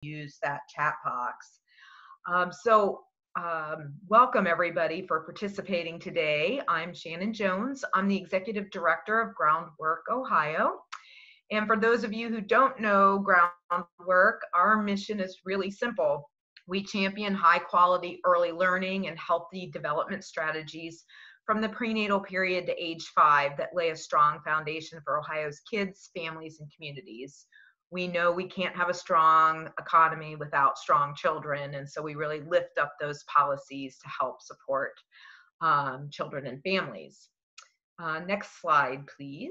use that chat box. Welcome everybody for participating today. I'm Shannon Jones. I'm the Executive Director of Groundwork, Ohio. And for those of you who don't know Groundwork, our mission is really simple. We champion high quality early learning and healthy development strategies from the prenatal period to age 5 that lay a strong foundation for Ohio's kids, families, and communities. We know we can't have a strong economy without strong children, and so we really lift up those policies to help support children and families. Next slide, please.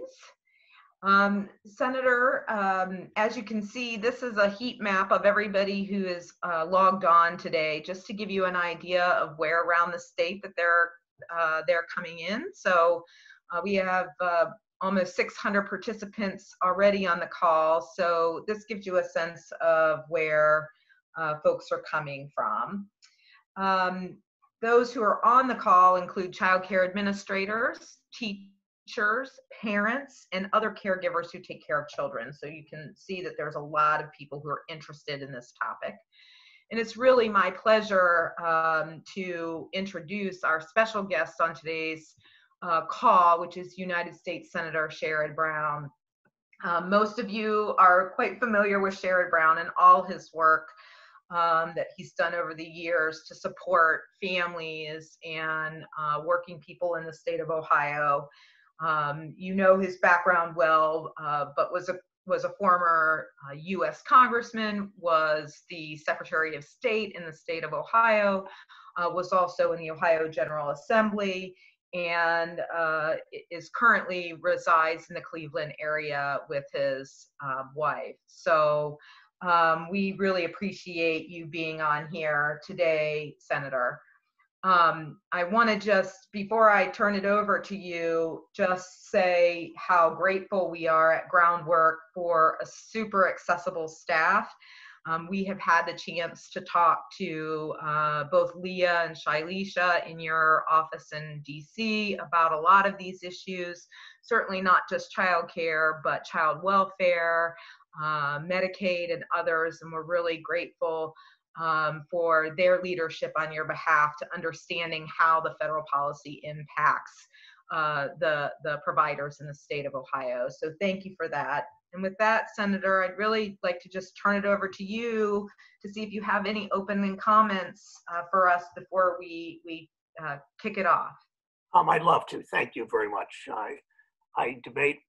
Senator, as you can see, this is a heat map of everybody who is logged on today, just to give you an idea of where around the state that they're coming in. So we have almost 600 participants already on the call. So this gives you a sense of where folks are coming from. Those who are on the call include child care administrators, teachers, parents, and other caregivers who take care of children. So you can see that there's a lot of people who are interested in this topic. And it's really my pleasure to introduce our special guest on today's call, which is United States Senator Sherrod Brown. Most of you are quite familiar with Sherrod Brown and all his work that he's done over the years to support families and working people in the state of Ohio. You know his background well, but was a former U.S. congressman, was the Secretary of State in the state of Ohio, was also in the Ohio General Assembly, and is currently resides in the Cleveland area with his wife. So we really appreciate you being on here today, Senator. I want to just, before I turn it over to you, just say how grateful we are at Groundwork for a super accessible staff. We have had the chance to talk to both Leah and Shailisha in your office in DC about a lot of these issues, certainly not just child care, but child welfare, Medicaid, and others. And we're really grateful for their leadership on your behalf to understanding how the federal policy impacts the providers in the state of Ohio. So thank you for that. And with that, Senator, I'd really like to just turn it over to you to see if you have any opening comments for us before we kick it off. I'd love to. Thank you very much. I debate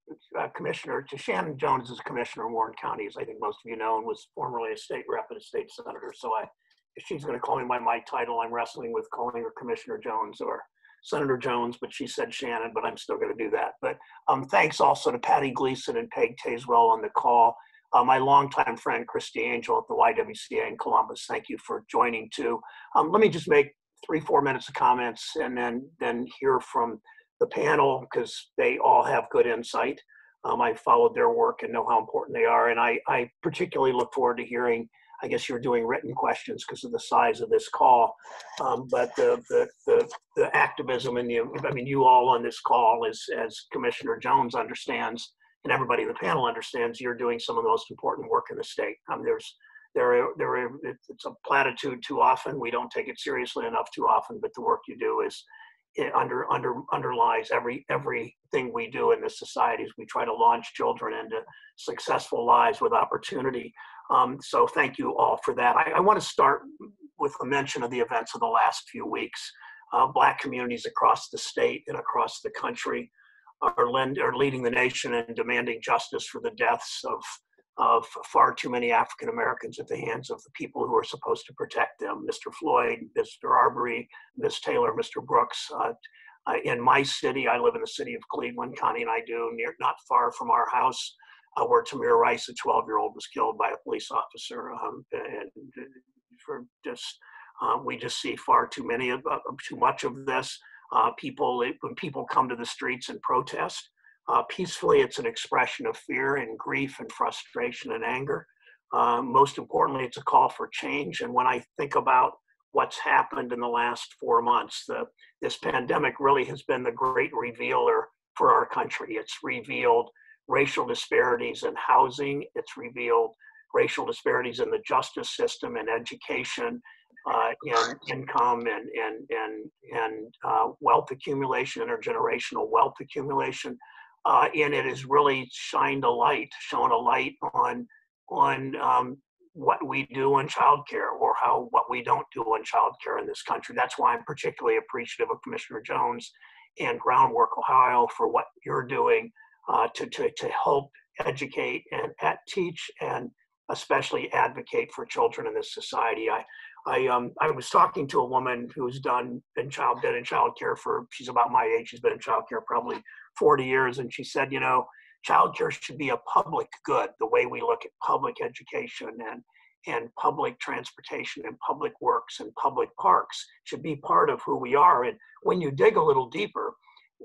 Commissioner to Shannon Jones as Commissioner in Warren County, as I think most of you know, and was formerly a state rep and a state senator. So if she's going to call me by my title, I'm wrestling with calling her Commissioner Jones or Senator Jones, but she said Shannon, but I'm still going to do that. But thanks also to Patty Gleason and Peg Tazewell on the call. My longtime friend, Christy Angel at the YWCA in Columbus, thank you for joining too. Let me just make 3-4 minutes of comments and then hear from the panel, because they all have good insight. I followed their work and know how important they are. And I particularly look forward to hearing, I guess you're doing written questions because of the size of this call. But the activism and you all on this call, as Commissioner Jones understands, and everybody in the panel understands, you're doing some of the most important work in the state. It's a platitude too often. We don't take it seriously enough too often, but the work you do is, it underlies everything we do in this society as we try to launch children into successful lives with opportunity. So thank you all for that. I want to start with a mention of the events of the last few weeks. Black communities across the state and across the country are leading the nation in demanding justice for the deaths of far too many African Americans at the hands of the people who are supposed to protect them. Mr. Floyd, Mr. Arbery, Ms. Taylor, Mr. Brooks. In my city, I live in the city of Cleveland, Connie and I do, not far from our house, where Tamir Rice, a 12-year-old, was killed by a police officer. We just see far too much of this. When people come to the streets and protest, peacefully, it's an expression of fear and grief and frustration and anger. Most importantly, it's a call for change. And when I think about what's happened in the last 4 months, this pandemic really has been the great revealer for our country. It's revealed racial disparities in housing. It's revealed racial disparities in the justice system and education, in income and wealth accumulation, intergenerational wealth accumulation. And it has really shown a light on what we do in childcare, or what we don't do in childcare in this country. That's why I'm particularly appreciative of Commissioner Jones and Groundwork Ohio for what you're doing to help educate and teach and especially advocate for children in this society. I was talking to a woman who's been in childcare for, she's about my age, she's been in childcare probably 40 years, and she said, childcare should be a public good, the way we look at public education and public transportation and public works and public parks should be part of who we are. And when you dig a little deeper,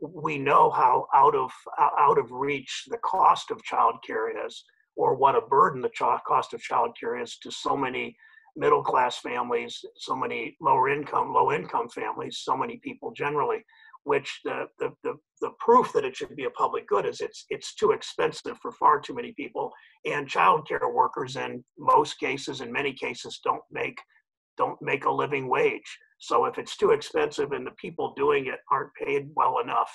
we know how out of reach the cost of childcare is, or what a burden the cost of childcare is to so many middle-class families, so many low-income families, so many people generally, which the proof that it should be a public good is it's too expensive for far too many people, and childcare workers in many cases don't make a living wage. So if it's too expensive and the people doing it aren't paid well enough,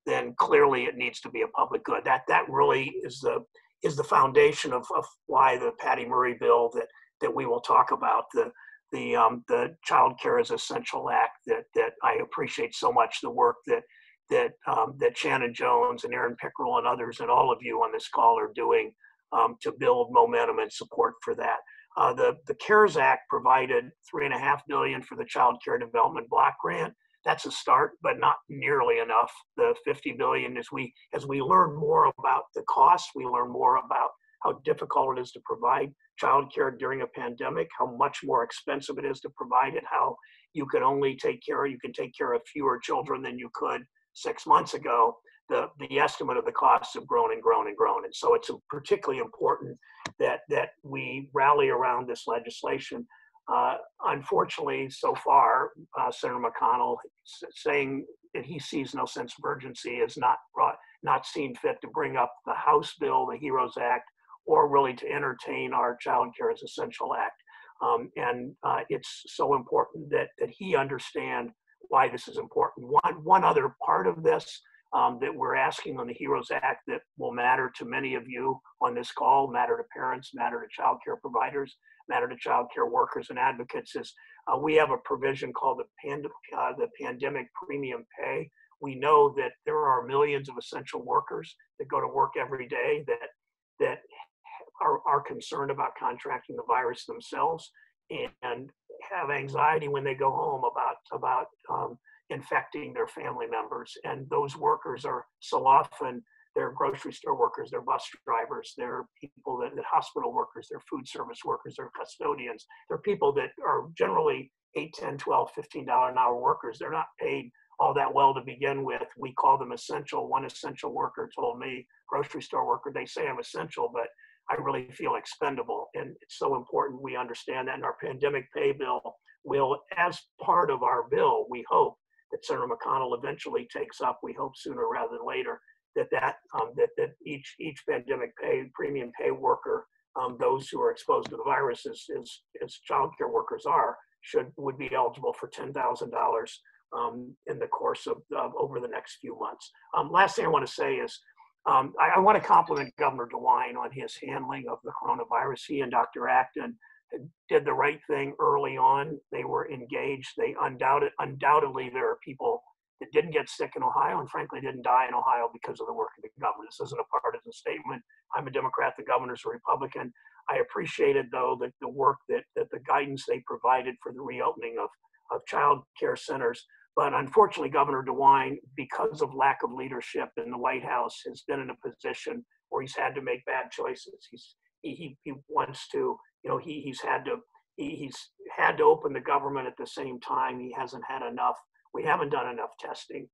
then clearly it needs to be a public good. That really is the foundation of why the Patty Murray bill that we will talk about, the Child Care is Essential Act, that I appreciate so much the work that Shannon Jones and Aaron Pickrell and others and all of you on this call are doing to build momentum and support for that. The CARES Act provided $3.5 billion for the Child Care Development Block Grant. That's a start, but not nearly enough. The $50 billion, as we learn more about the costs, we learn more about how difficult it is to provide childcare during a pandemic, how much more expensive it is to provide it, how you can take care of fewer children than you could 6 months ago. The estimate of the costs have grown and grown and grown. And so it's particularly important that we rally around this legislation. Unfortunately, so far, Senator McConnell saying that he sees no sense of urgency is not seen fit to bring up the House bill, the HEROES Act, or really to entertain our Child Care is Essential Act. It's so important that he understand why this is important. One other part of this that we're asking on the HEROES Act that will matter to many of you on this call, matter to parents, matter to child care providers, matter to child care workers and advocates, is we have a provision called the pandemic premium pay. We know that there are millions of essential workers that go to work every day that are concerned about contracting the virus themselves and have anxiety when they go home about infecting their family members. And those workers are so often, they're grocery store workers, they're bus drivers, they're people that hospital workers, they're food service workers, they're custodians. They're people that are generally $8, $10, $12, $15 an hour workers. They're not paid all that well to begin with. We call them essential. One essential worker told me, grocery store worker, they say I'm essential, but I really feel expendable. And it's so important we understand that. And our pandemic pay bill will, as part of our bill, we hope that Senator McConnell eventually takes up, we hope sooner rather than later, that each pandemic pay, premium pay worker, those who are exposed to the virus as child care workers would be eligible for $10,000 in the course of over the next few months. Last thing I want to say is, I want to compliment Governor DeWine on his handling of the coronavirus. He and Dr. Acton did the right thing early on. They were engaged. They undoubtedly, there are people that didn't get sick in Ohio and frankly didn't die in Ohio because of the work of the governor. This isn't a partisan statement. I'm a Democrat, the governor's a Republican. I appreciated though that the work that the guidance they provided for the reopening of child care centers. But unfortunately, Governor DeWine, because of lack of leadership in the White House, has been in a position where he's had to make bad choices. He wants to, he's had to open the government at the same time. He hasn't had enough. We haven't done enough testing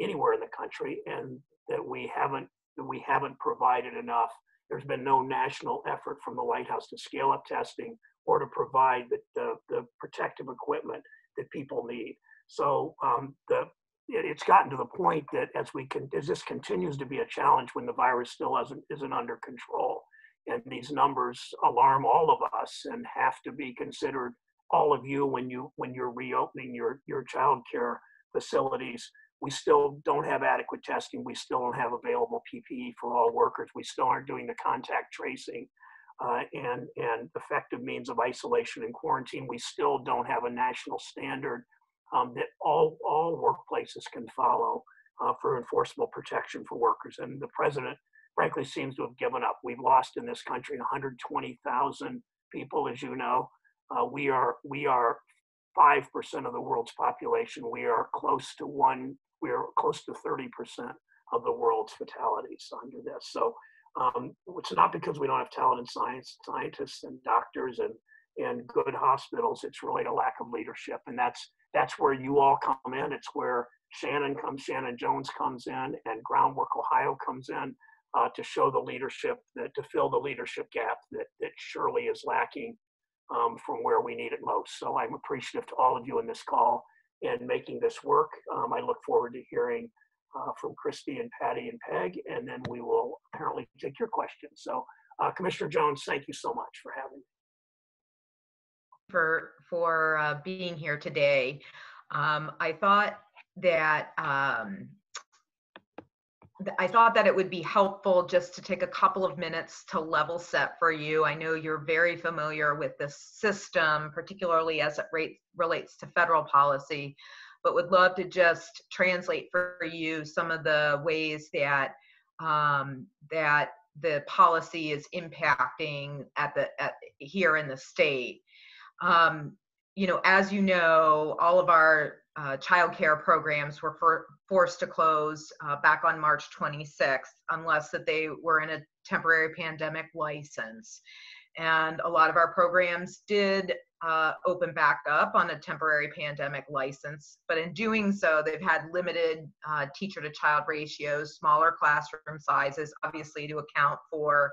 anywhere in the country, and that we haven't provided enough. There's been no national effort from the White House to scale up testing or to provide the protective equipment that people need. So it's gotten to the point that as this continues to be a challenge when the virus still isn't under control, And these numbers alarm all of us and have to be considered, all of you, when you're reopening your child care facilities. We still don't have adequate testing. We still don't have available PPE for all workers. We still aren't doing the contact tracing and effective means of isolation and quarantine. We still don't have a national standard that all workplaces can follow for enforceable protection for workers. And the president, frankly, seems to have given up. We've lost in this country 120,000 people, as you know. We are 5% of the world's population. We are close to 30% of the world's fatalities under this. So it's not because we don't have talented scientists and doctors and good hospitals. It's really a lack of leadership. And that's where you all come in. It's where Shannon Jones comes in, and Groundwork Ohio comes in to show the leadership, to fill the leadership gap that surely is lacking from where we need it most. So I'm appreciative to all of you in this call and making this work. I look forward to hearing from Christy and Patty and Peg, and then we will apparently take your questions. So Commissioner Jones, thank you so much for having me. For being here today. I thought that it would be helpful just to take a couple of minutes to level set for you. I know you're very familiar with this system, particularly as it relates to federal policy, but would love to just translate for you some of the ways that that the policy is impacting here in the state. As you know, all of our child care programs were forced to close back on March 26th, unless that they were in a temporary pandemic license. And a lot of our programs did open back up on a temporary pandemic license, but in doing so, they've had limited teacher-to-child ratios, smaller classroom sizes, obviously to account for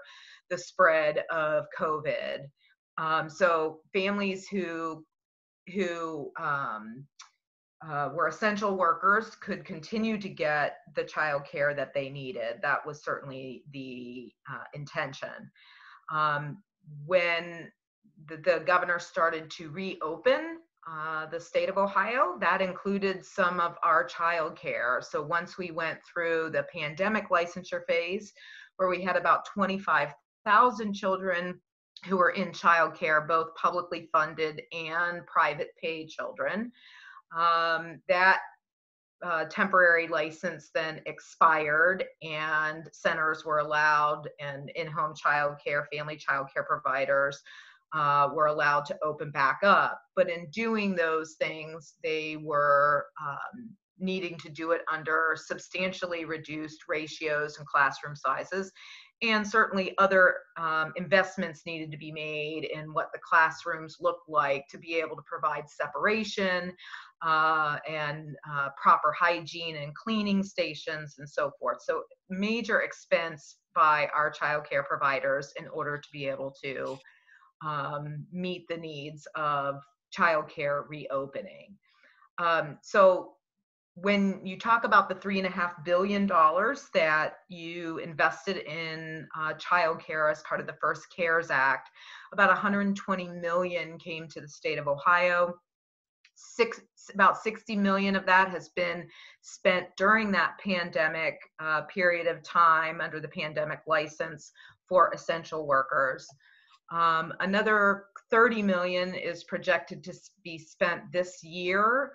the spread of COVID. So families who were essential workers could continue to get the child care that they needed. That was certainly the intention. When the governor started to reopen the state of Ohio, that included some of our child care. So once we went through the pandemic licensure phase, where we had about 25,000 children who were in child care, both publicly funded and private paid children, that temporary license then expired, and centers were allowed, and in-home child care, family child care providers were allowed to open back up. But in doing those things, they were needing to do it under substantially reduced ratios and classroom sizes. And certainly other investments needed to be made in what the classrooms looked like to be able to provide separation and proper hygiene and cleaning stations and so forth. So major expense by our child care providers in order to be able to meet the needs of child care reopening. So when you talk about the $3.5 billion that you invested in childcare as part of the first CARES Act, about 120 million came to the state of Ohio. About 60 million of that has been spent during that pandemic period of time under the pandemic license for essential workers. Another 30 million is projected to be spent this year.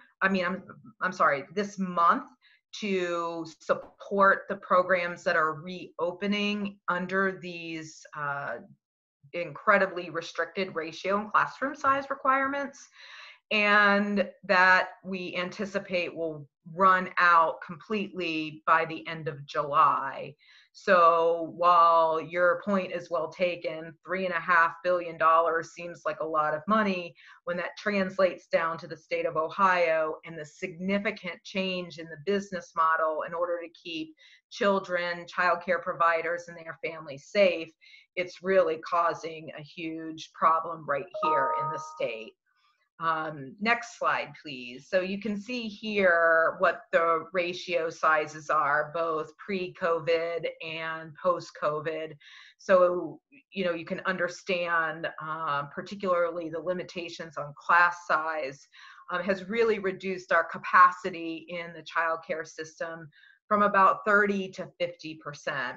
This month, to support the programs that are reopening under these incredibly restricted ratio and classroom size requirements, and that we anticipate will run out completely by the end of July. So while your point is well taken, $3.5 billion seems like a lot of money, when that translates down to the state of Ohio and the significant change in the business model in order to keep children, childcare providers, and their families safe, it's really causing a huge problem right here in the state. Next slide, please. So you can see here what the ratio sizes are, both pre-COVID and post-COVID. So, you know, you can understand particularly the limitations on class size has really reduced our capacity in the childcare system from about 30 to 50%.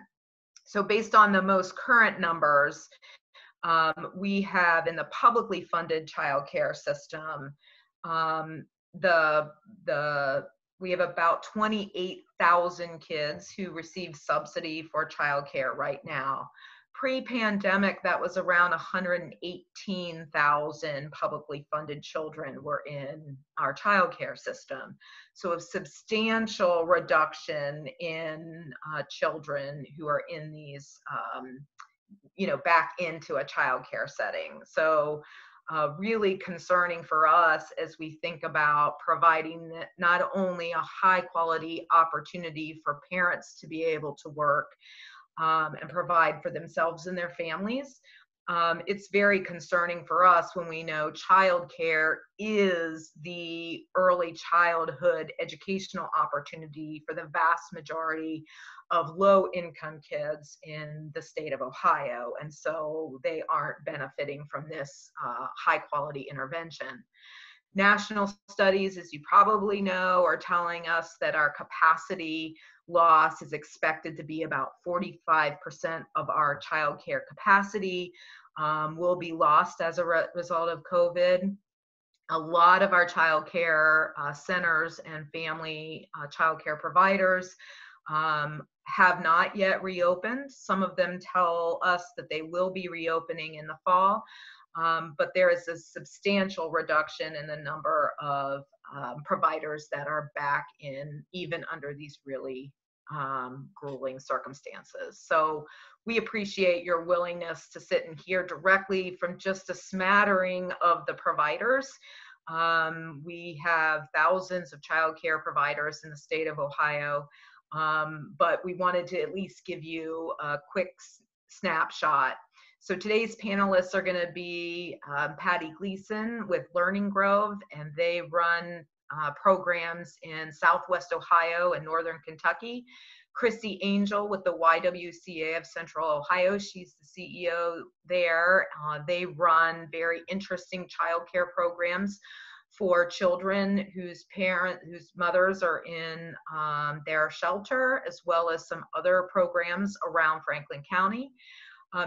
So based on the most current numbers, we have in the publicly funded childcare system, we have about 28,000 kids who receive subsidy for childcare right now. Pre-pandemic, that was around 118,000 publicly funded children were in our childcare system. So a substantial reduction in children who are in these, you know, back into a childcare setting. So really concerning for us as we think about providing not only a high quality opportunity for parents to be able to work and provide for themselves and their families. It's very concerning for us when we know childcare is the early childhood educational opportunity for the vast majority of low-income kids in the state of Ohio. And so they aren't benefiting from this high-quality intervention. National studies, as you probably know, are telling us that our capacity loss is expected to be about 45% of our childcare capacity will be lost as a result of COVID. A lot of our childcare centers and family childcare providers have not yet reopened. Some of them tell us that they will be reopening in the fall. But there is a substantial reduction in the number of providers that are back in, even under these really grueling circumstances. So we appreciate your willingness to sit and hear directly from just a smattering of the providers. We have thousands of childcare providers in the state of Ohio, but we wanted to at least give you a quick snapshot. So today's panelists are going to be Patty Gleason with Learning Grove, and they run programs in Southwest Ohio and Northern Kentucky. Chrissy Angel with the YWCA of Central Ohio. She's the CEO there. They run very interesting childcare programs for children whose mothers are in their shelter, as well as some other programs around Franklin County.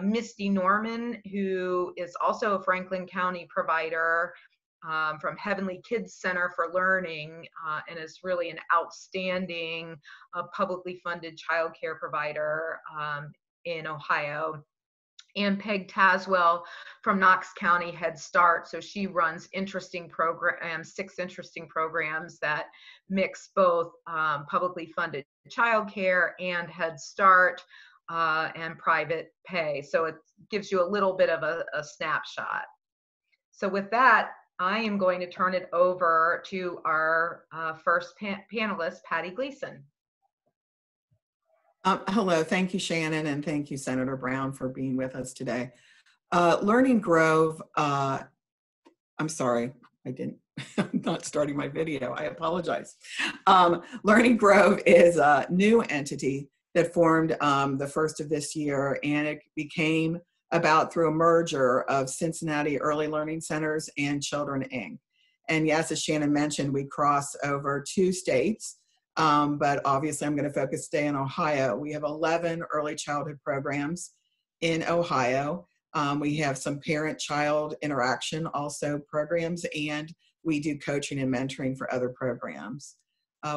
Misty Norman, who is also a Franklin County provider from Heavenly Kids Center for Learning, and is really an outstanding publicly funded childcare provider in Ohio. And Peg Taswell from Knox County Head Start. So she runs interesting programs, 6 interesting programs that mix both publicly funded childcare and Head Start and private pay. So it gives you a little bit of a snapshot. So with that, I am going to turn it over to our first panelist, Patty Gleason. Hello, thank you, Shannon, and thank you, Senator Brown, for being with us today. Learning Grove, I'm sorry, I'm not starting my video, I apologize. Learning Grove is a new entity that formed the first of this year, and it became about through a merger of Cincinnati Early Learning Centers and Children, Inc. And yes, as Shannon mentioned, we cross over 2 states, but obviously I'm going to focus today in Ohio. We have 11 early childhood programs in Ohio. We have some parent-child interaction also programs, and we do coaching and mentoring for other programs.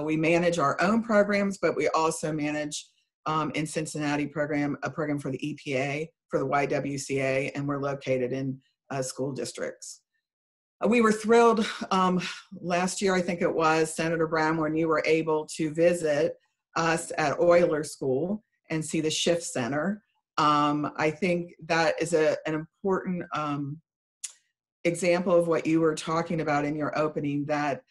We manage our own programs, but we also manage in Cincinnati a program for the EPA, for the YWCA, and we're located in school districts. We were thrilled last year, I think it was, Senator Brown, when you were able to visit us at Euler School and see the Shift Center. I think that is an important example of what you were talking about in your opening, that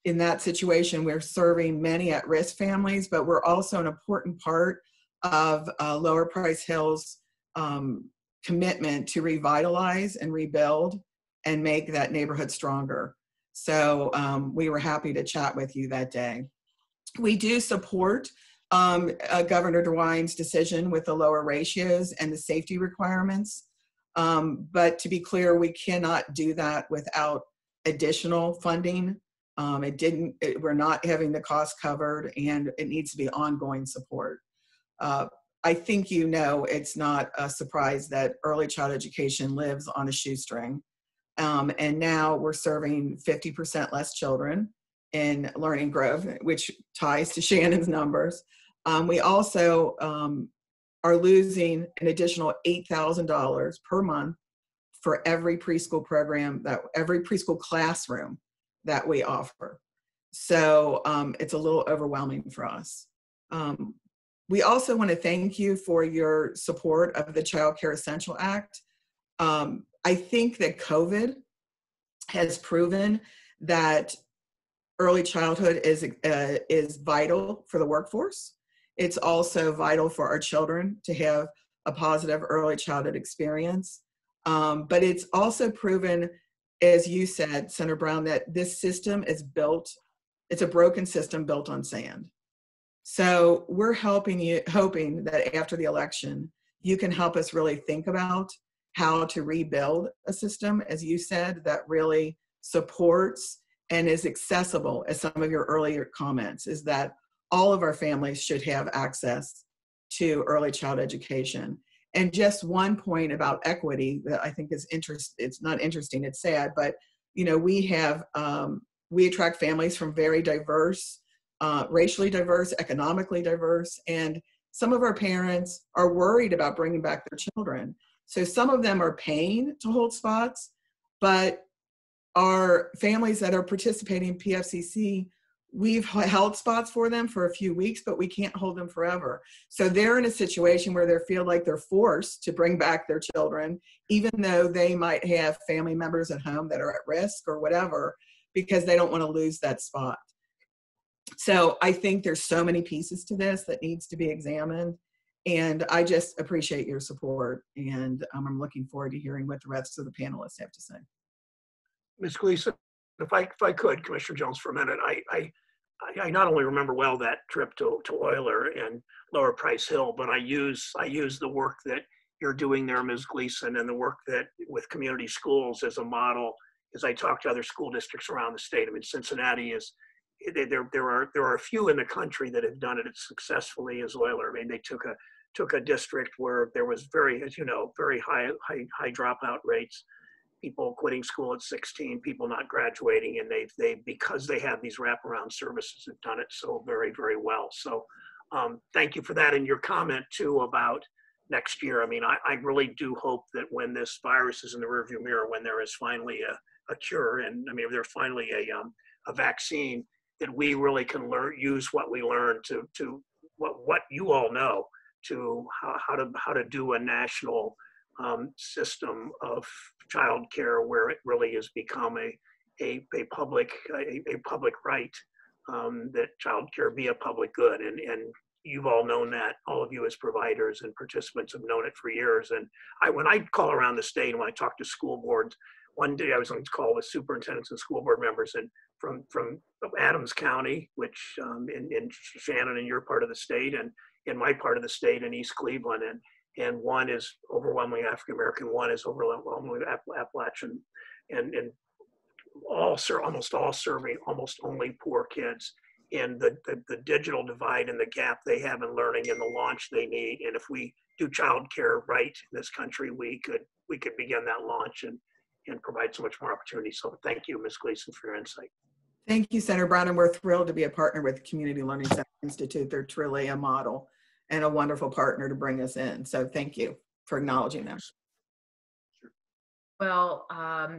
in that situation, we're serving many at-risk families, but we're also an important part of Lower Price Hills' commitment to revitalize and rebuild and make that neighborhood stronger. So we were happy to chat with you that day. We do support Governor DeWine's decision with the lower ratios and the safety requirements. But to be clear, we cannot do that without additional funding. We're not having the cost covered, and it needs to be ongoing support. I think you know it's not a surprise that early child education lives on a shoestring. And now we're serving 50% less children in Learning Grove, which ties to Shannon's numbers. We also are losing an additional $8,000 per month for every preschool program, every preschool classroom that we offer. So it's a little overwhelming for us. We also want to thank you for your support of the Child Care Essential Act. I think that COVID has proven that early childhood is vital for the workforce. It's also vital for our children to have a positive early childhood experience. But it's also proven, as you said, Senator Brown, that this system is built, it's a broken system built on sand. So we're hoping that after the election, you can help us really think about how to rebuild a system, as you said, that really supports and is accessible, as some of your earlier comments, is that all of our families should have access to early child education. And just one point about equity that I think is it's not interesting, it's sad, but you know, we attract families from very diverse, racially diverse, economically diverse, and some of our parents are worried about bringing back their children. So some of them are paying to hold spots, but our families that are participating in PFCC, we've held spots for them for a few weeks, but we can't hold them forever. So they're in a situation where they feel like they're forced to bring back their children, even though they might have family members at home that are at risk or whatever, because they don't want to lose that spot. So I think there's so many pieces to this that needs to be examined. And I just appreciate your support. And I'm looking forward to hearing what the rest of the panelists have to say. Ms. Gleason, if I could, Commissioner Jones, for a minute, I not only remember well that trip to Euler and Lower Price Hill, but I use the work that you're doing there, Ms. Gleason, and the work that with community schools as a model as I talk to other school districts around the state. I mean, Cincinnati is, there are a few in the country that have done it as successfully as Euler. I mean, they took a district where there was very, as you know, very high dropout rates, people quitting school at 16, people not graduating, and they because they have these wraparound services have done it so very, very well. So thank you for that. And your comment too about next year. I mean, I really do hope that when this virus is in the rearview mirror, when there is finally a cure, and I mean, if there's finally a vaccine, that we really can use what we learned to what you all know to how to do a national system of childcare where it really has become a public right, that childcare be a public good, and you've all known that. All of you as providers and participants have known it for years. And when I call around the state and when I talk to school boards, one day I was on call with superintendents and school board members, and from Adams County, which in Shannon, in your part of the state, and in my part of the state in East Cleveland, and one is overwhelmingly African American, one is overwhelmingly Appalachian, and almost all serving almost only poor kids. And the digital divide and the gap they have in learning and the launch they need. And if we do childcare right in this country, we could begin that launch and provide so much more opportunity. So thank you, Ms. Gleason, for your insight. Thank you, Senator Brown, and we're thrilled to be a partner with Community Learning Center Institute. They're truly a model and a wonderful partner to bring us in. So thank you for acknowledging them. Well,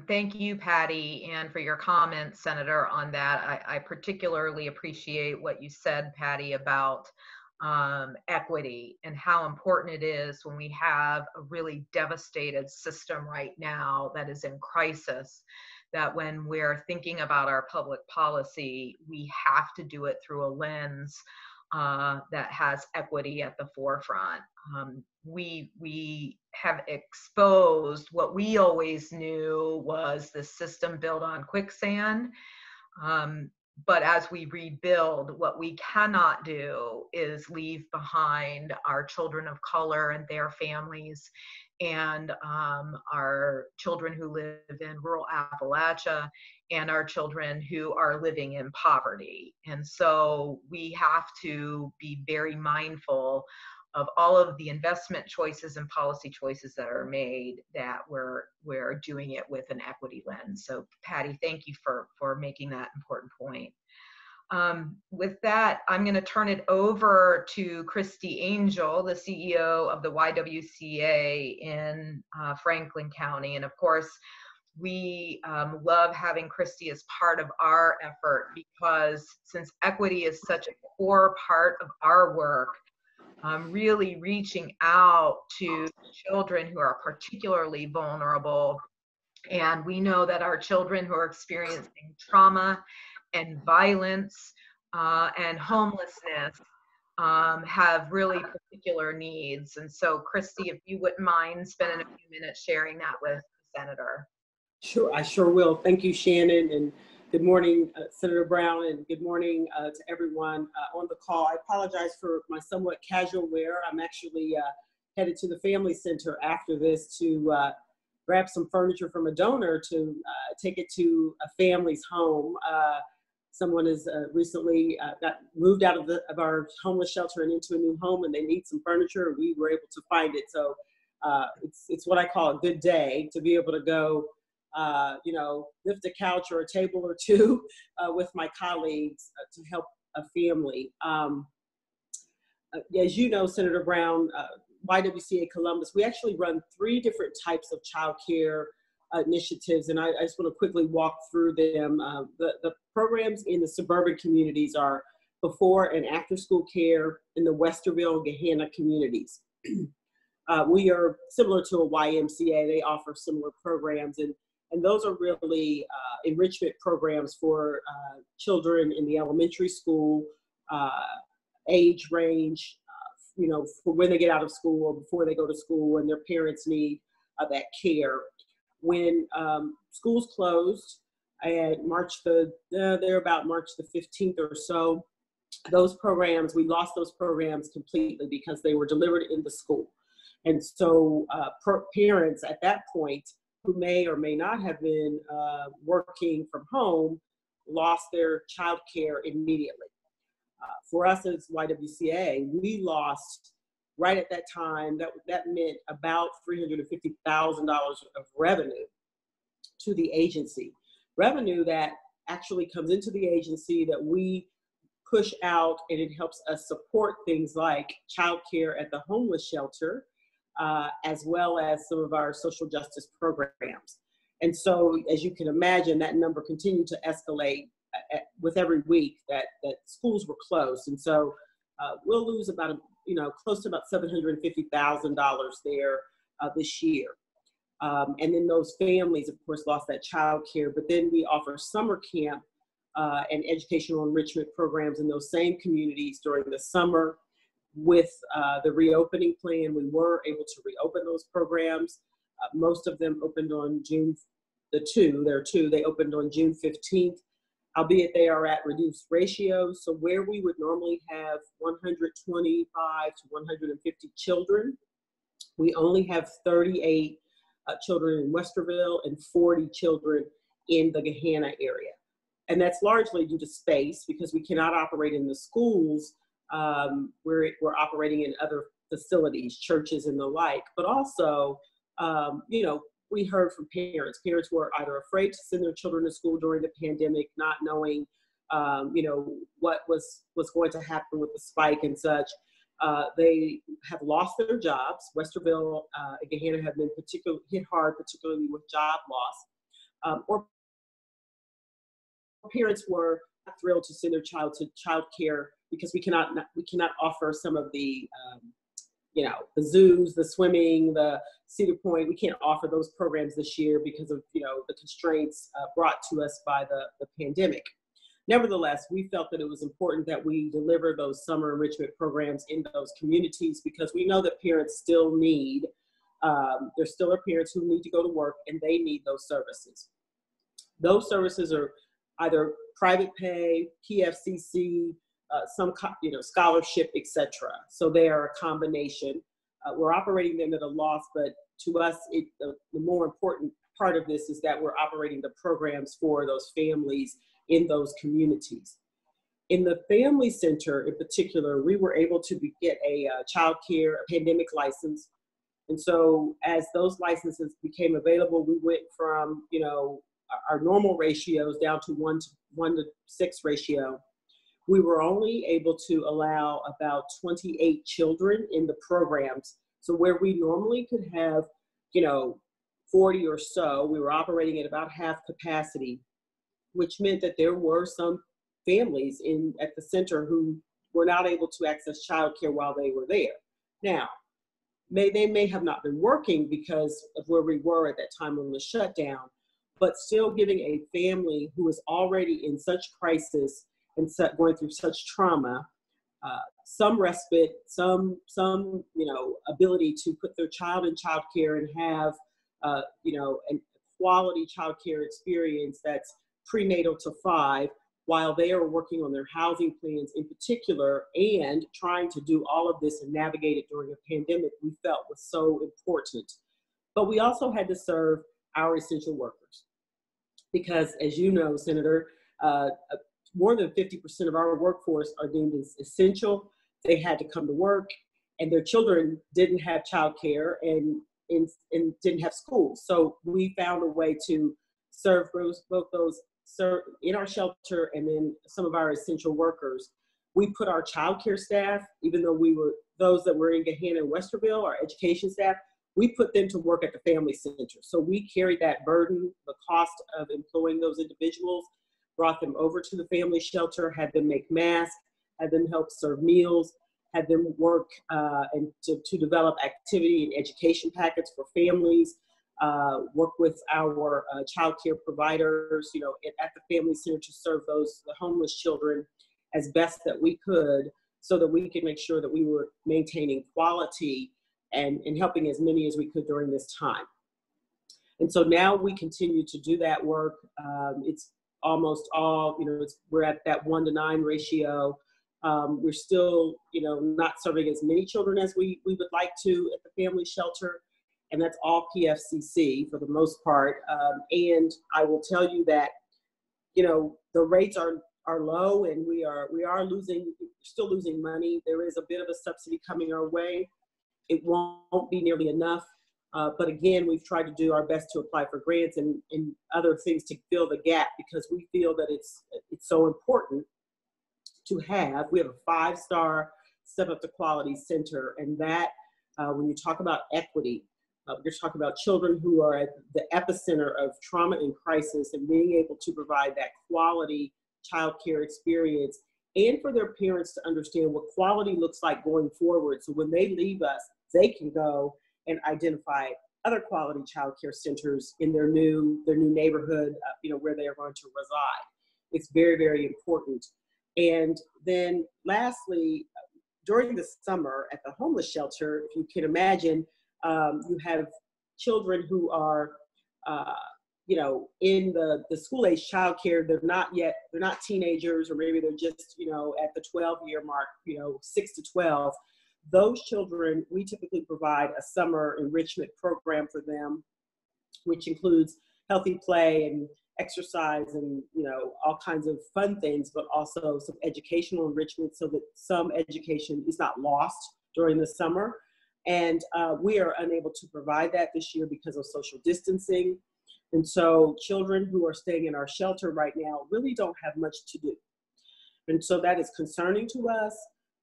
thank you, Patty, and for your comments, Senator, on that. I particularly appreciate what you said, Patty, about equity and how important it is when we have a really devastated system right now that is in crisis, that when we're thinking about our public policy, we have to do it through a lens that has equity at the forefront. We have exposed what we always knew was the system built on quicksand. But as we rebuild, what we cannot do is leave behind our children of color and their families, and our children who live in rural Appalachia, and our children who are living in poverty. And so we have to be very mindful of all of the investment choices and policy choices that are made, that we're doing it with an equity lens. So Patty, thank you for making that important point. With that, I'm going to turn it over to Christy Angel, the CEO of the YWCA in Franklin County. And of course, we love having Christy as part of our effort, because since equity is such a core part of our work, really reaching out to children who are particularly vulnerable. And we know that our children who are experiencing trauma and violence and homelessness have really particular needs. And so Christy, if you wouldn't mind spending a few minutes sharing that with the Senator. Sure, I sure will. Thank you, Shannon, and good morning, Senator Brown, and good morning to everyone on the call. I apologize for my somewhat casual wear. I'm actually headed to the Family Center after this to grab some furniture from a donor to take it to a family's home. Someone has recently got moved out of our homeless shelter and into a new home, and they need some furniture, and we were able to find it. So it's what I call a good day to be able to go lift a couch or a table or two with my colleagues to help a family. As you know, Senator Brown, YWCA Columbus, we actually run 3 different types of child care initiatives, and I just want to quickly walk through them. The programs in the suburban communities are before and after school care in the Westerville, Gahanna communities. We are similar to a YMCA. They offer similar programs, and those are really enrichment programs for children in the elementary school age range, for when they get out of school or before they go to school, and their parents need that care. When schools closed at they're about March the 15th or so, we lost those programs completely because they were delivered in the school. And so parents at that point, who may or may not have been working from home, lost their child care immediately. For us as YWCA, we lost right at that time, that meant about $350,000 of revenue to the agency. Revenue that actually comes into the agency that we push out, and it helps us support things like childcare at the homeless shelter, as well as some of our social justice programs. And so, as you can imagine, that number continued to escalate with every week that schools were closed. And so we'll lose about, close to about $750,000 there this year. And then those families, of course, lost that child care. But then we offer summer camp and educational enrichment programs in those same communities during the summer. With the reopening plan, we were able to reopen those programs. Most of them opened on June, they opened on June 15th, albeit they are at reduced ratios. So where we would normally have 125 to 150 children, we only have 38 children in Westerville and 40 children in the Gahanna area. And that's largely due to space, because we cannot operate in the schools. We're operating in other facilities, churches and the like, but also, we heard from parents who are either afraid to send their children to school during the pandemic, not knowing, what was going to happen with the spike and such. They have lost their jobs. Westerville and Gahanna have been hit hard, particularly with job loss. Or parents were not thrilled to send their child to child care because we cannot offer some of the the zoos, the swimming, the Cedar Point. We can't offer those programs this year because of the constraints brought to us by the pandemic. nevertheless, we felt that it was important that we deliver those summer enrichment programs in those communities, because we know that parents still need, there still are parents who need to go to work and they need those services. Those services are either private pay, PFCC, some scholarship, etc. So they are a combination. We're operating them at a loss, but to us, the more important part of this is that we're operating the programs for those families in those communities. In the family center in particular, we were able to get a child care pandemic license. And so as those licenses became available, we went from, our normal ratios down to 1 to 6 ratio. We were only able to allow about 28 children in the programs. So where we normally could have, 40 or so, we were operating at about half capacity, which meant that there were some families at the center who were not able to access childcare while they were there. Now, they may have not been working because of where we were at that time on the shutdown, but still giving a family who is already in such crisis and going through such trauma, some respite, some ability to put their child in childcare and have a quality childcare experience that's prenatal to 5, while they are working on their housing plans in particular and trying to do all of this and navigate it during a pandemic, we felt was so important. But we also had to serve our essential workers because, as you know, Senator, more than 50% of our workforce are deemed as essential. They had to come to work, and their children didn't have childcare and didn't have school. So we found a way to serve both those in our shelter and then some of our essential workers. We put our childcare staff, even though we were those that were in Gahanna and Westerville, our education staff, we put them to work at the family center. So we carried that burden, the cost of employing those individuals, brought them over to the family shelter, had them make masks, had them help serve meals, had them work and to develop activity and education packets for families, work with our child care providers, at the family center to serve the homeless children as best that we could, so that we could make sure that we were maintaining quality and helping as many as we could during this time. And so now we continue to do that work. It's almost all, we're at that 1 to 9 ratio. We're still, not serving as many children as we would like to at the family shelter. And that's all PFCC for the most part. And I will tell you that, the rates are low, and we are still losing money. There is a bit of a subsidy coming our way. It won't be nearly enough. But again, we've tried to do our best to apply for grants and other things to fill the gap, because we feel that it's so important to have. We have a 5-star Step Up to Quality Center, and that when you talk about equity, you're talking about children who are at the epicenter of trauma and crisis, and being able to provide that quality child care experience, and for their parents to understand what quality looks like going forward. So when they leave us, they can go and identify other quality child care centers in their new neighborhood, where they are going to reside. It's very, very important. And then lastly, during the summer at the homeless shelter, if you can imagine, you have children who are, in the school-age child care. They're not teenagers, or maybe they're just, at the 12-year mark, 6 to 12. Those children, we typically provide a summer enrichment program for them, which includes healthy play and exercise and, all kinds of fun things, but also some educational enrichment so that some education is not lost during the summer. And we are unable to provide that this year because of social distancing. And so children who are staying in our shelter right now really don't have much to do. And so that is concerning to us.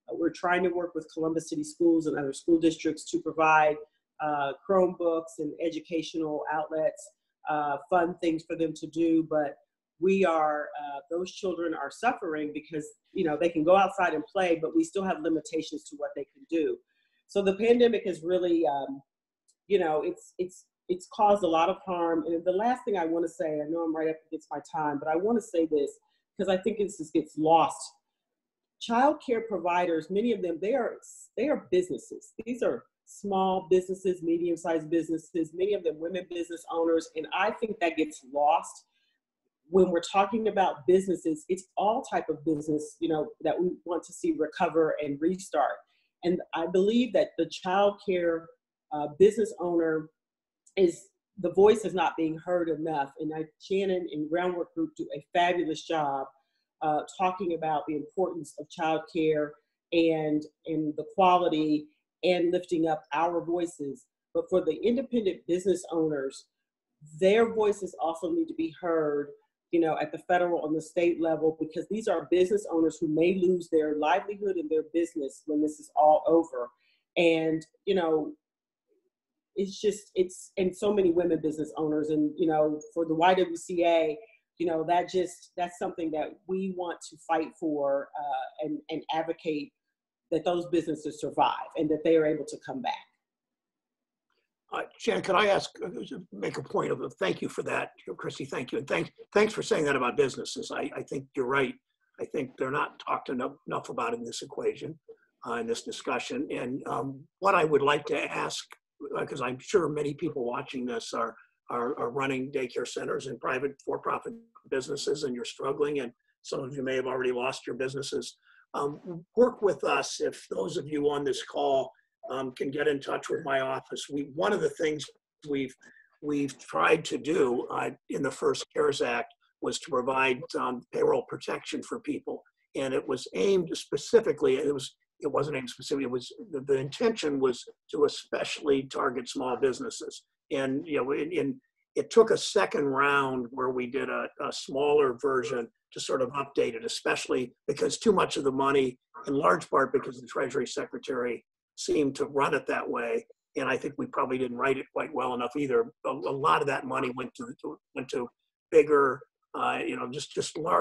We're trying to work with Columbus City Schools and other school districts to provide Chromebooks and educational outlets, fun things for them to do. But those children are suffering because, they can go outside and play, but we still have limitations to what they can do. So the pandemic has really, it's caused a lot of harm. And the last thing I want to say, I know I'm right up against my time, but I want to say this. because I think this gets lost. Child care providers, many of them, they are businesses. These are small businesses, medium-sized businesses, many of them women business owners, and I think that gets lost. When we're talking about businesses, it's all type of business, you know, that we want to see recover and restart. And I believe that the child care business owner the voice is not being heard enough. And Shannon and Groundwork Group do a fabulous job talking about the importance of child care and the quality and lifting up our voices. But for the independent business owners, their voices also need to be heard, you know, at the federal and the state level, because these are business owners who may lose their livelihood and their business when this is all over. And, you know, and so many women business owners, and, you know, for the YWCA, you know, that's something that we want to fight for and advocate that those businesses survive and that they are able to come back. Shannon, could I make a point of thank you for that, Christy, thank you. And thanks for saying that about businesses. I think you're right. I think they're not talked enough about in this equation, in this discussion. And what I would like to ask, because I'm sure many people watching this are running daycare centers and private for-profit businesses, and you're struggling, and some of you may have already lost your businesses. Work with us. If those of you on this call can get in touch with my office. One of the things we've tried to do in the first CARES Act was to provide payroll protection for people, and it was aimed specifically. It wasn't aimed specifically. It was the intention was to especially target small businesses, and you know, it took a second round where we did a smaller version to sort of update it, especially because too much of the money, in large part because the Treasury Secretary seemed to run it that way, and I think we probably didn't write it quite well enough either. A lot of that money went to bigger, you know,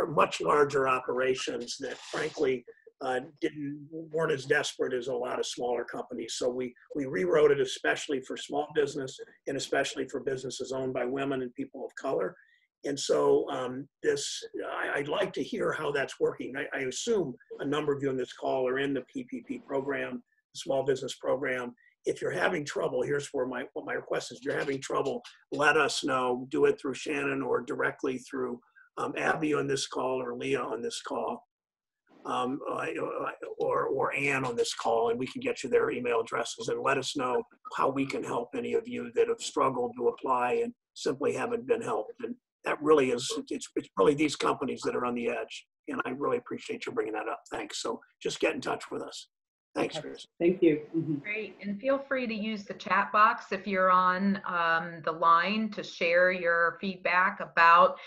much larger operations that frankly weren't as desperate as a lot of smaller companies. So we rewrote it especially for small business and especially for businesses owned by women and people of color. And so I'd like to hear how that's working. I assume a number of you on this call are in the PPP program, the small business program. If you're having trouble, here's what my request is. If you're having trouble, let us know. Do it through Shannon or directly through Abby on this call or Leah on this call. Or Ann on this call, and we can get you their email addresses and let us know how we can help any of you that have struggled to apply and simply haven't been helped. And that really is, it's really these companies that are on the edge. And I really appreciate you bringing that up. Thanks. So just get in touch with us. Thanks, Chris. Thank you. Great. And feel free to use the chat box if you're on the line to share your feedback about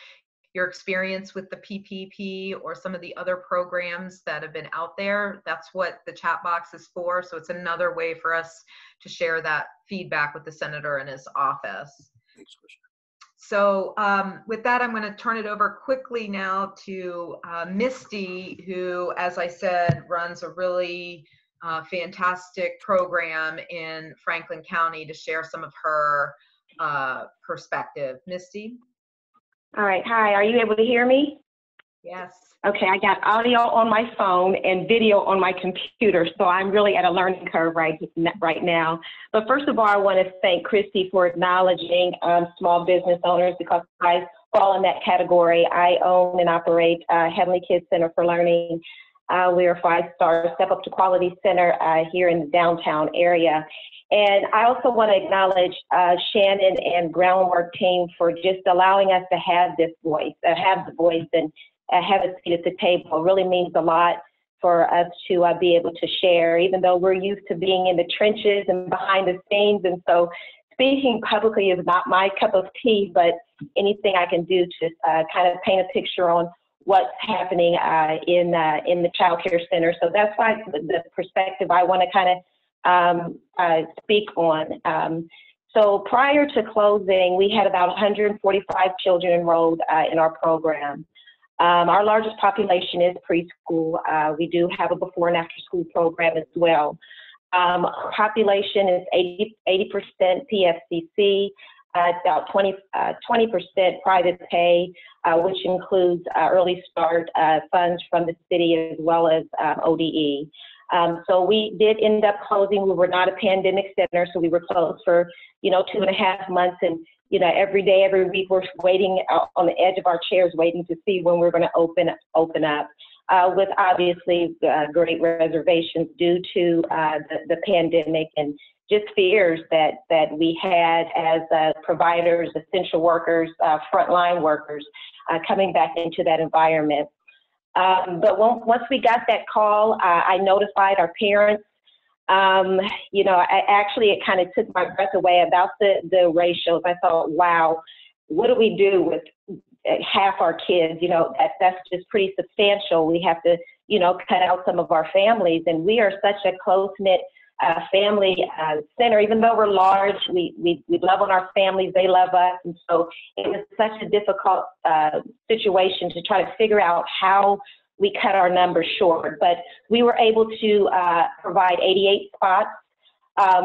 your experience with the PPP or some of the other programs that have been out there. That's what the chat box is for. So it's another way for us to share that feedback with the senator and his office. Thanks, Commissioner. So with that, I'm going to turn it over quickly now to Misty, who, as I said, runs a really fantastic program in Franklin County to share some of her perspective. Misty? All right. Hi. Are you able to hear me? Yes. Okay. I got audio on my phone and video on my computer, so I'm really at a learning curve right now. But first of all, I want to thank Christy for acknowledging small business owners, because I fall in that category. I own and operate Heavenly Kids Center for Learning. We're a 5-star Step Up to Quality Center here in the downtown area. And I also want to acknowledge Shannon and Groundwork team for just allowing us to have this voice, and have a seat at the table. It really means a lot for us to be able to share, even though we're used to being in the trenches and behind the scenes. And so speaking publicly is not my cup of tea, but anything I can do to kind of paint a picture on what's happening in the child care center. So that's why the perspective I want to kind of speak on. So prior to closing, we had about 145 children enrolled in our program. Our largest population is preschool. We do have a before and after school program as well. Population is 80% PFCC, about 20% private pay, which includes early start funds from the city as well as ODE. So we did end up closing. We were not a pandemic center, so we were closed for, 2.5 months. And, every day, every week, we're waiting on the edge of our chairs, waiting to see when we're going to open up. With obviously great reservations due to the pandemic and just fears that we had as providers, essential workers, frontline workers, coming back into that environment. But once we got that call, I notified our parents. It kind of took my breath away about the ratios. I thought, wow, what do we do with half our kids? That's just pretty substantial. We have to, cut out some of our families, and we are such a close-knit family center. Even though we're large, we love on our families, they love us, and so it was such a difficult situation to try to figure out how we cut our numbers short. But we were able to provide 88 spots.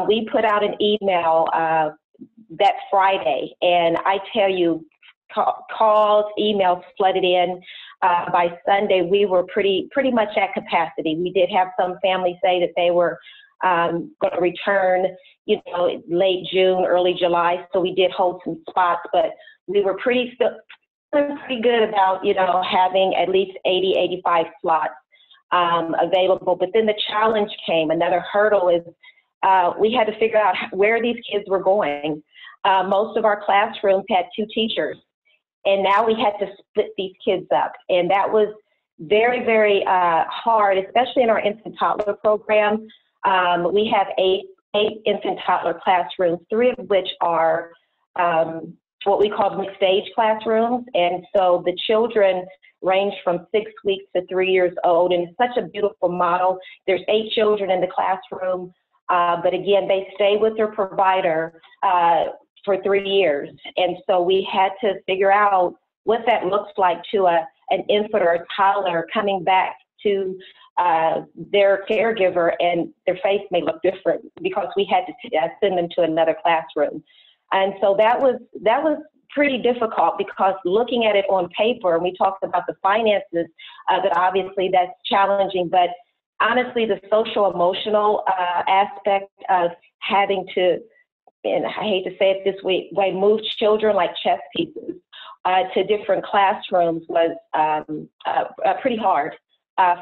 We put out an email that Friday, and I tell you, calls, emails flooded in. By Sunday, we were pretty much at capacity. We did have some families say that they were going to return, late June, early July. So we did hold some spots, but we were pretty good about, having at least 80, 85 slots available. But then the challenge came. Another hurdle is we had to figure out where these kids were going. Most of our classrooms had 2 teachers. And now we had to split these kids up. And that was very, very hard, especially in our infant toddler program. We have eight infant toddler classrooms, 3 of which are what we call mixed age classrooms. And so the children range from 6 weeks to 3 years old. And it's such a beautiful model. There's 8 children in the classroom. But again, they stay with their provider for 3 years. And so we had to figure out what that looks like to an infant or a toddler coming back to their caregiver, and their face may look different because we had to send them to another classroom. And so that was pretty difficult, because looking at it on paper, and we talked about the finances, that obviously that's challenging, but honestly, the social emotional aspect of having to, and I hate to say it this way, move children like chess pieces to different classrooms was pretty hard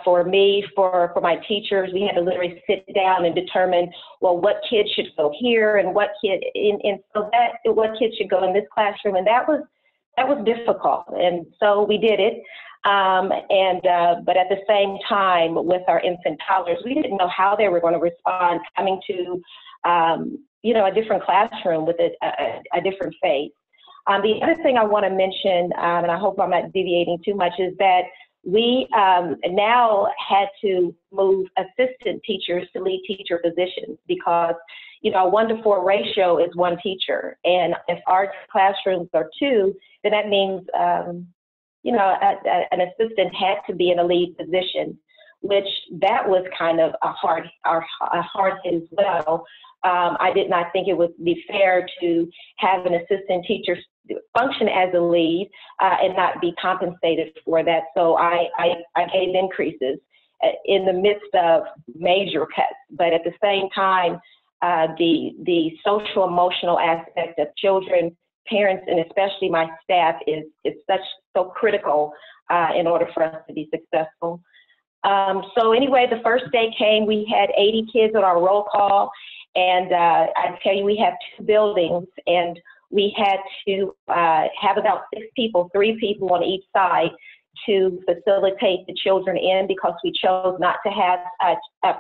for me, for my teachers. We had to literally sit down and determine, well, what kids should go here and what kid, what kids should go in this classroom, and that was difficult. And so we did it. But at the same time, with our infant toddlers, we didn't know how they were going to respond coming to a different classroom with a different face. The other thing I want to mention, and I hope I'm not deviating too much, is that we now had to move assistant teachers to lead teacher positions, because, a 1-to-4 ratio is 1 teacher. And if our classrooms are 2, then that means, an assistant had to be in a lead position, which that was kind of a hard hit as well. I did not think it would be fair to have an assistant teacher function as a lead and not be compensated for that. So I gave increases in the midst of major cuts. But at the same time, the social emotional aspect of children, parents, and especially my staff is so critical in order for us to be successful. So anyway, the first day came, we had 80 kids on our roll call. And I tell you, we have 2 buildings, and we had to have about 6 people, 3 people on each side, to facilitate the children in, because we chose not to have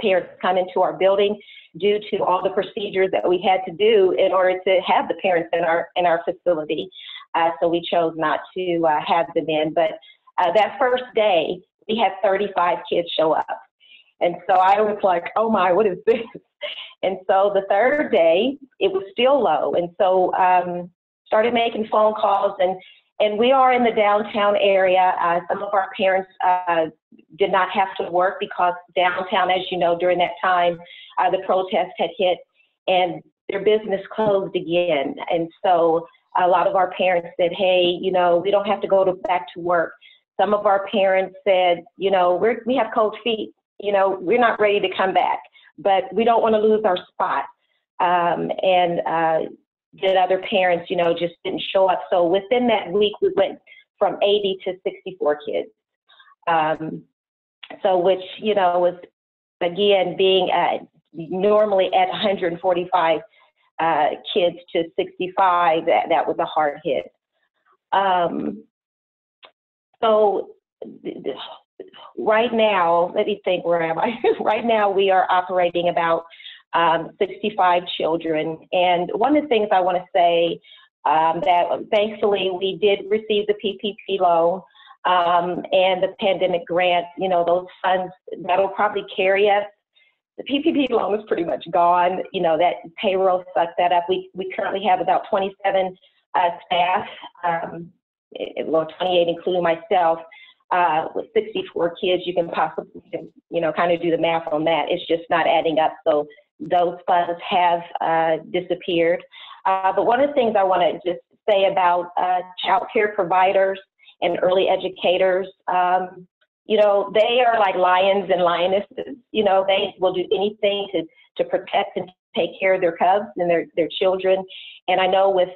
parents come into our building due to all the procedures that we had to do in order to have the parents in our facility. So we chose not to have them in. But that first day, we had 35 kids show up. And so I was like, oh my, what is this? And so the third day, it was still low. And so started making phone calls, and we are in the downtown area. Some of our parents did not have to work, because downtown, as you know, during that time, the protest had hit and their business closed again. And so A lot of our parents said, hey, you know, we don't have to go back to work. Some of our parents said, you know, we have cold feet. You know, we're not ready to come back, but we don't want to lose our spot. Then other parents, you know, just didn't show up. So within that week, we went from 80 to 64 kids. So which, you know, was, again, being normally at 145 kids to 65, that was a hard hit. So right now, let me think, where am I? Right now, we are operating about 65 children. And one of the things I want to say that thankfully we did receive the PPP loan and the pandemic grant, you know, those funds that'll probably carry us. The PPP loan is pretty much gone. You know, that payroll sucked that up. We currently have about 27 staff, well, 28 including myself, with 64 kids. You can possibly, you know, kind of do the math on that. It's just not adding up. So those funds have disappeared. But one of the things I want to just say about child care providers and early educators, you know, they are like lions and lionesses. You know, they will do anything to protect and take care of their cubs and their children. And I know with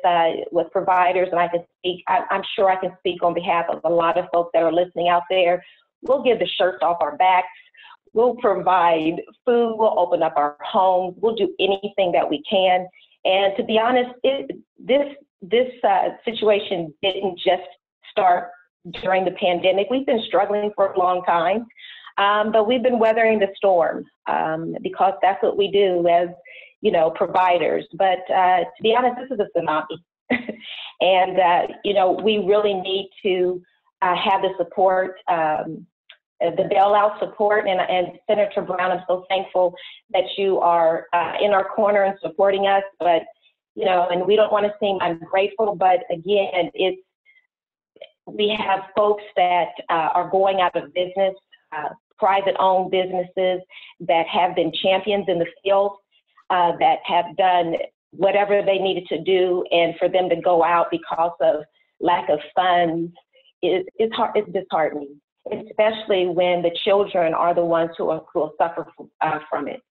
providers, and I can speak, I'm sure I can speak on behalf of a lot of folks that are listening out there, we'll give the shirts off our backs. We'll provide food, we'll open up our homes, we'll do anything that we can. And to be honest, this situation didn't just start during the pandemic. We've been struggling for a long time, but we've been weathering the storm because that's what we do as, you know, providers. But to be honest, this is a tsunami. And, you know, we really need to have the support, the bailout support. And Senator Brown, I'm so thankful that you are in our corner and supporting us. But, you know, and we don't want to seem ungrateful, but again, we have folks that are going out of business, private-owned businesses that have been champions in the field, that have done whatever they needed to do, and for them to go out because of lack of funds it's disheartening, especially when the children are the ones who will suffer from it.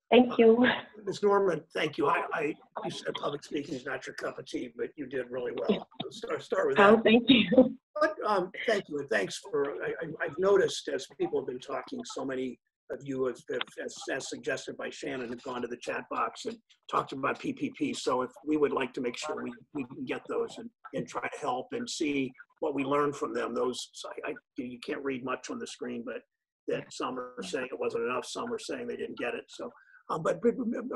Thank you. Ms. Norman, thank you. You said public speaking is not your cup of tea, but you did really well. Start with that. Oh, thank you. But thank you, and thanks for, I've noticed as people have been talking, so many of you have, as suggested by Shannon, have gone to the chat box and talked about PPP. So if we would like to make sure we can get those and try to help and see what we learned from them. Those, you can't read much on the screen, but that some are saying it wasn't enough, some are saying they didn't get it. So, but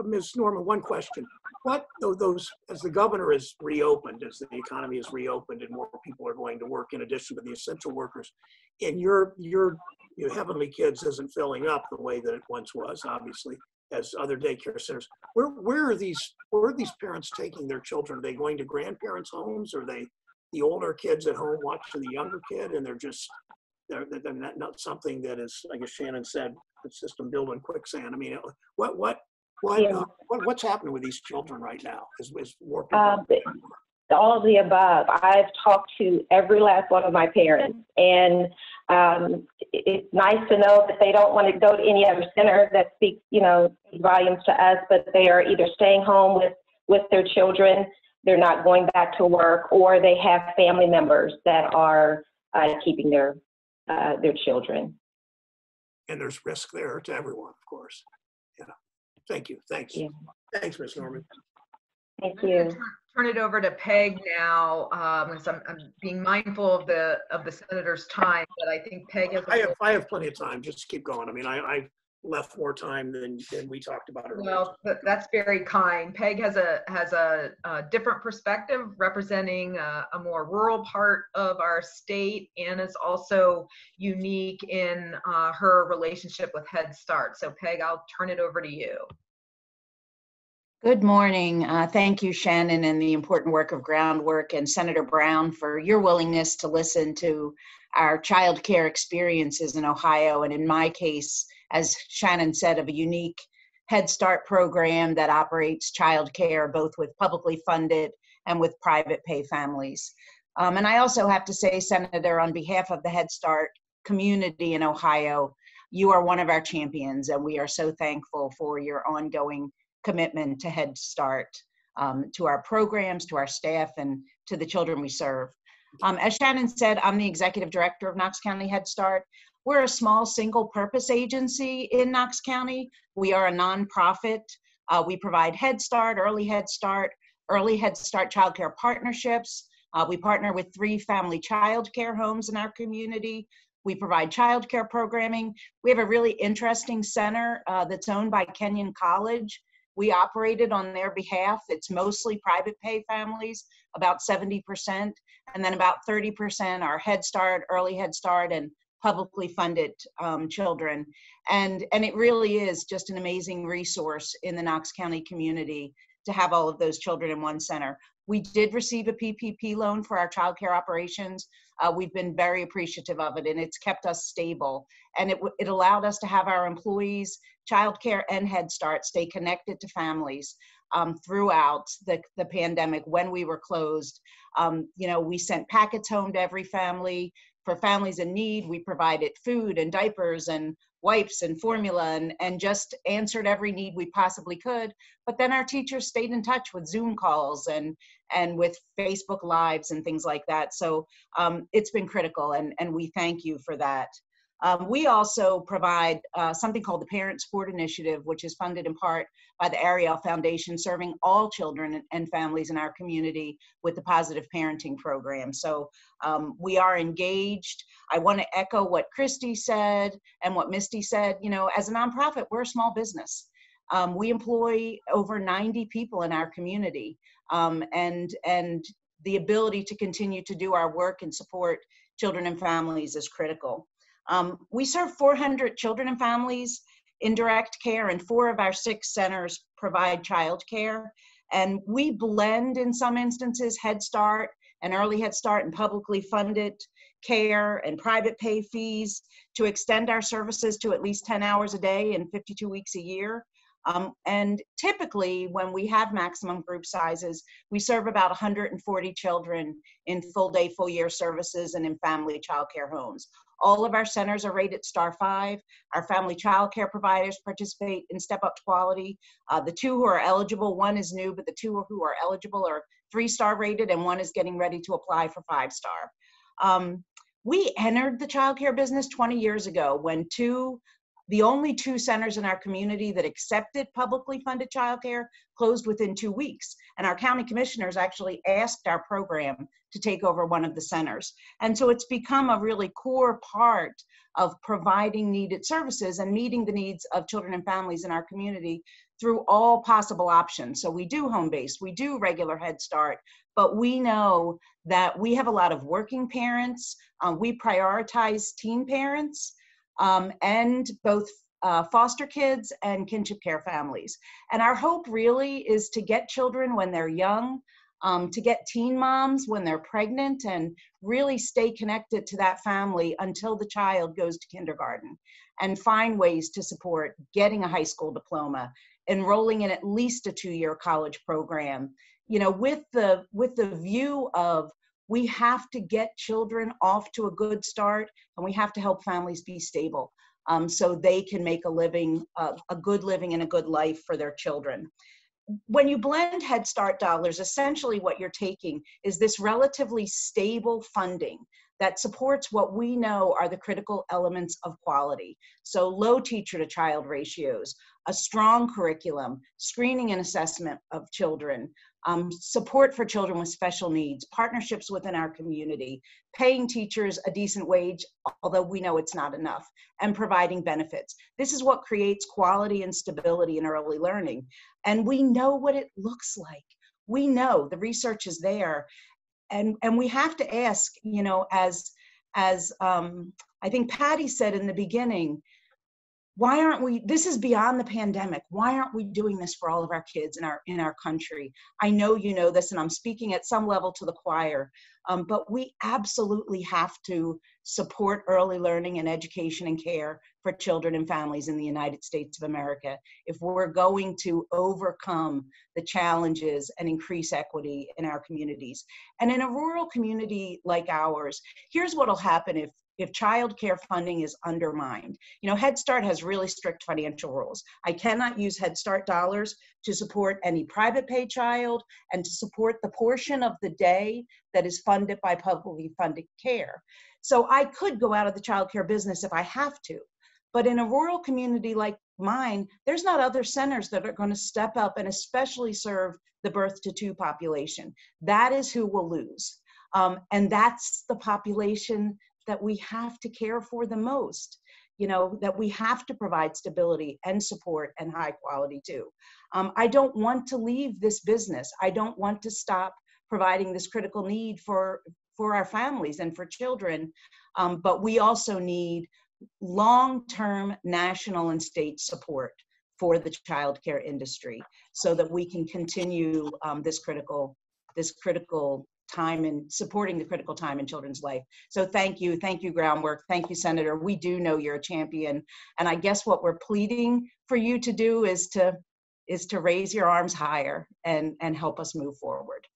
Ms. Norman, one question. What, those, as the governor is reopened, as the economy is reopened and more people are going to work in addition to the essential workers, and your Heavenly Kids isn't filling up the way that it once was, obviously, as other daycare centers. Where are these parents taking their children? Are they going to grandparents' homes? Are they the older kids at home watching the younger kid, and they're not something that is, I guess Shannon said, the system built in quicksand? I mean, what's happening with these children right now? Is more people? All of the above. I've talked to every last one of my parents, and it's nice to know that they don't want to go to any other center. That speaks, volumes to us. But they are either staying home with their children, they're not going back to work, or they have family members that are keeping their children. And there's risk there to everyone, of course. Yeah. Thank you. Thanks. Yeah. Thanks, Ms. Norman. Thank you. Turn it over to Peg now, because I'm being mindful of the senator's time, but I think Peg has. I have plenty of time. Just keep going. I mean, I've left more time than we talked about earlier. Well, that's very kind. Peg has a different perspective, representing a more rural part of our state, and is also unique in her relationship with Head Start. So Peg, I'll turn it over to you. Good morning. Thank you, Shannon, and the important work of Groundwork, and Senator Brown for your willingness to listen to our child care experiences in Ohio, and in my case, as Shannon said, of a unique Head Start program that operates childcare both with publicly funded and with private pay families. And I also have to say, Senator, on behalf of the Head Start community in Ohio, you are one of our champions, and we are so thankful for your ongoing commitment to Head Start, to our programs, to our staff, and to the children we serve. As Shannon said, I'm the executive director of Knox County Head Start. We're a small single-purpose agency in Knox County. We are a nonprofit. We provide Head Start, early Head Start childcare partnerships. We partner with 3 family childcare homes in our community. We provide childcare programming. We have a really interesting center that's owned by Kenyon College. We operate it on their behalf. It's mostly private pay families, about 70%, and then about 30% are Head Start, early Head Start, and publicly funded children. And it really is just an amazing resource in the Knox County community to have all of those children in one center. We did receive a PPP loan for our childcare operations. We've been very appreciative of it, and it's kept us stable. And it allowed us to have our employees, childcare and Head Start, stay connected to families throughout the pandemic when we were closed. We sent packets home to every family. For families in need, we provided food and diapers and wipes and formula and just answered every need we possibly could. But then our teachers stayed in touch with Zoom calls and with Facebook Lives and things like that. So it's been critical, and we thank you for that. We also provide something called the Parent Support Initiative, which is funded in part by the Ariel Foundation, serving all children and families in our community with the Positive Parenting Program. So we are engaged. I want to echo what Christy said and what Misty said. As a nonprofit, we're a small business. We employ over 90 people in our community, and the ability to continue to do our work and support children and families is critical. We serve 400 children and families in direct care, and 4 of our 6 centers provide child care. And we blend, in some instances, Head Start and early Head Start and publicly funded care and private pay fees to extend our services to at least 10 hours a day and 52 weeks a year. And typically, when we have maximum group sizes, we serve about 140 children in full day, full year services and in family childcare homes. All of our centers are rated Star 5. Our family childcare providers participate in Step Up to Quality. The 2 who are eligible, 1 is new, but the 2 who are eligible are 3-star rated, and 1 is getting ready to apply for 5-star. We entered the childcare business 20 years ago when the only 2 centers in our community that accepted publicly funded childcare closed within 2 weeks. And our county commissioners actually asked our program to take over one of the centers. And so it's become a really core part of providing needed services and meeting the needs of children and families in our community through all possible options. So we do home-based, we do regular Head Start, but we know that we have a lot of working parents. We prioritize teen parents, and both foster kids and kinship care families. And our hope really is to get children when they're young, to get teen moms when they're pregnant, and really stay connected to that family until the child goes to kindergarten, and find ways to support getting a high school diploma, enrolling in at least a 2-year college program, with the view of we have to get children off to a good start, and we have to help families be stable so they can make a living, a good living and a good life for their children. When you blend Head Start dollars, essentially what you're taking is this relatively stable funding that supports what we know are the critical elements of quality. So low teacher to child ratios, a strong curriculum, screening and assessment of children, support for children with special needs, partnerships within our community, paying teachers a decent wage, although we know it's not enough, and providing benefits. This is what creates quality and stability in early learning. And we know what it looks like. We know the research is there. And we have to ask, as I think Patty said in the beginning, why aren't we, this is beyond the pandemic. Why aren't we doing this for all of our kids in our country? I know you know this, and I'm speaking at some level to the choir, but we absolutely have to support early learning and education and care for children and families in the United States of America if we're going to overcome the challenges and increase equity in our communities. And in a rural community like ours, here's what'll happen if child care funding is undermined. You know, Head Start has really strict financial rules. I cannot use Head Start dollars to support any private pay child and to support the portion of the day that is funded by publicly funded care. So I could go out of the child care business if I have to. But in a rural community like mine, there's not other centers that are going to step up and especially serve the birth to two population. That is who will lose. And that's the population that we have to care for the most, you know, that we have to provide stability and support and high quality to. I don't want to leave this business. I don't want to stop providing this critical need for our families and for children, but we also need long-term national and state support for the child care industry so that we can continue this critical time and supporting the critical time in children's life. So thank you, Groundwork. Thank you, Senator. We do know you're a champion. And I guess what we're pleading for you to do is to raise your arms higher and help us move forward.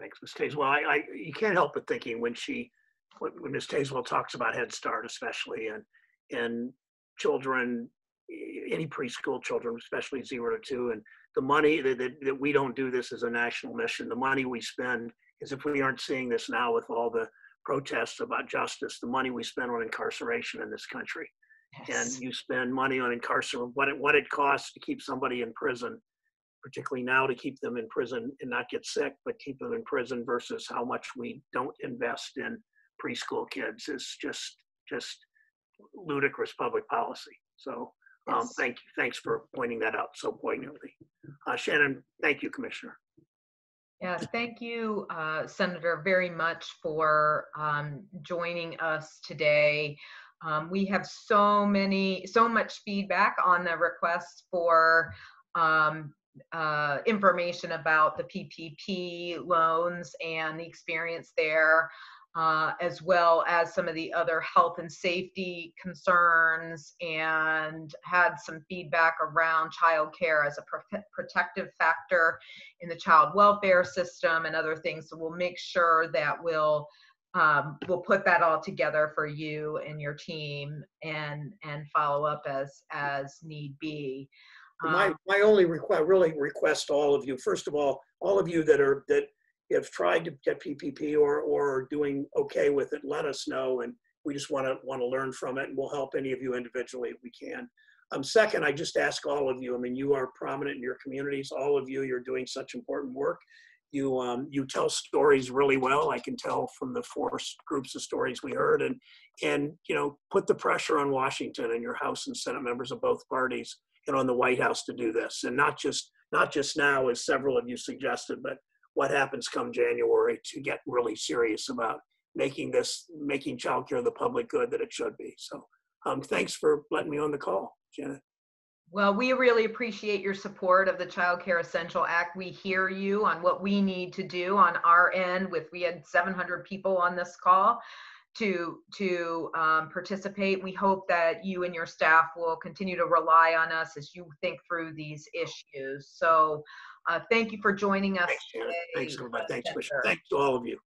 Thanks, Ms. Tazewell. You can't help but thinking when Ms. Tazewell talks about Head Start, especially, and children, any preschool children, especially 0 to 2, and the money that we don't do this as a national mission. The money we spend is, if we aren't seeing this now with all the protests about justice, the money we spend on incarceration in this country. Yes. And you spend money on incarceration, what it costs to keep somebody in prison, particularly now to keep them in prison and not get sick, but keep them in prison versus how much we don't invest in preschool kids is just ludicrous public policy. So yes. Thanks for pointing that out so poignantly. Shannon, thank you, Commissioner. Yeah, thank you, Senator, very much for joining us today. We have so much feedback on the request for information about the PPP loans and the experience there, as well as some of the other health and safety concerns, and had some feedback around childcare as a protective factor in the child welfare system and other things. So we'll make sure that we'll put that all together for you and your team and follow up as need be. My only request to all of you, first of all of you that have tried to get PPP or are doing okay with it, let us know, and we just want to learn from it, and we'll help any of you individually if we can. Second, I just ask all of you, I mean, you are prominent in your communities, all of you, you're doing such important work. You tell stories really well. I can tell from the 4 groups of stories we heard, and you know, put the pressure on Washington and your House and Senate members of both parties and on the White House to do this, and not just now, as several of you suggested, but what happens come January, to get really serious about making childcare the public good that it should be. So thanks for letting me on the call, Janet. Well, we really appreciate your support of the Child Care Essential Act. We hear you on what we need to do on our end. We had 700 people on this call to participate. We hope that you and your staff will continue to rely on us as you think through these issues. So thank you for joining us. Thanks, Janet. today. Thanks, everybody. Thanks, Commissioner. Thanks to all of you.